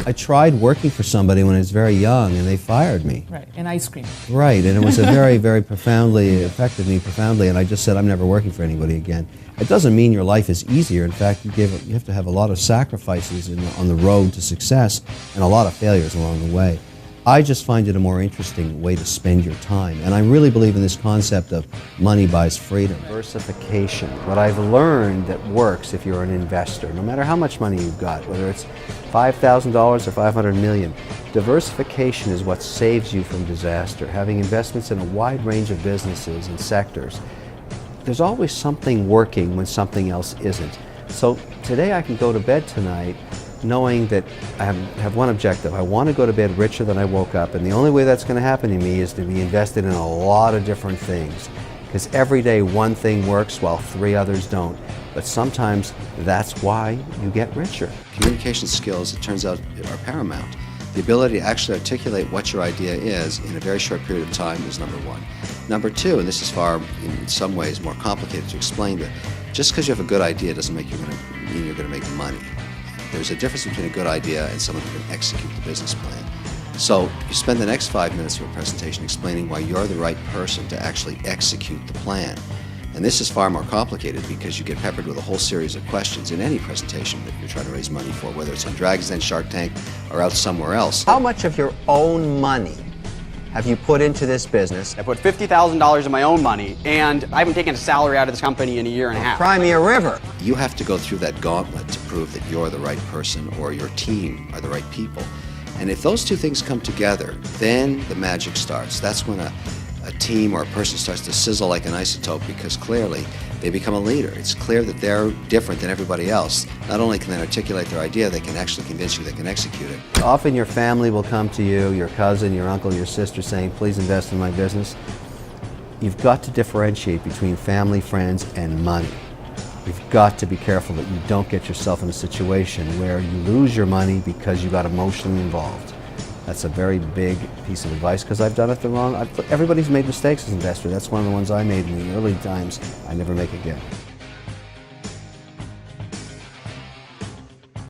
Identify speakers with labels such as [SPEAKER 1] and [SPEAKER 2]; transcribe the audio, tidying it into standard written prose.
[SPEAKER 1] I tried working for somebody when I was very young, and they fired me.
[SPEAKER 2] Right, and ice cream.
[SPEAKER 1] Right, and it was a very, very profoundly, affected me profoundly, and I just said, I'm never working for anybody again. It doesn't mean your life is easier. In fact, you have to have a lot of sacrifices on the road to success and a lot of failures along the way. I just find it a more interesting way to spend your time, and I really believe in this concept of money buys freedom. Diversification. What I've learned that works if you're an investor, no matter how much money you've got, whether it's $5,000 or $500 million, diversification is what saves you from disaster. Having investments in a wide range of businesses and sectors, there's always something working when something else isn't. So today I can go to bed tonight knowing that I have one objective. I want to go to bed richer than I woke up, and the only way that's going to happen to me is to be invested in a lot of different things. Because every day one thing works while three others don't. But sometimes that's why you get richer. Communication skills, it turns out, are paramount. The ability to actually articulate what your idea is in a very short period of time is number one. Number two, and this is far, in some ways, more complicated to explain, but just because you have a good idea doesn't mean you're going to make money. There's a difference between a good idea and someone who can execute the business plan. So you spend the next 5 minutes of a presentation explaining why you're the right person to actually execute the plan. And this is far more complicated because you get peppered with a whole series of questions in any presentation that you're trying to raise money for, whether it's on Dragon's Den, Shark Tank, or out somewhere else. How much of your own money have you put into this business?
[SPEAKER 3] I put $50,000 of my own money, and I haven't taken a salary out of this company in a year and a half.
[SPEAKER 1] Crimea River. You have to go through that gauntlet to prove that you're the right person or your team are the right people. And if those two things come together, then the magic starts. That's when a team or a person starts to sizzle like an isotope, because clearly they become a leader. It's clear that they're different than everybody else. Not only can they articulate their idea, they can actually convince you they can execute it. Often your family will come to you, your cousin, your uncle, your sister, saying, please invest in my business. You've got to differentiate between family, friends, and money. You've got to be careful that you don't get yourself in a situation where you lose your money because you got emotionally involved. That's a very big piece of advice, because I've done it the wrong. Everybody's made mistakes as an investor. That's one of the ones I made in the early times I never make again.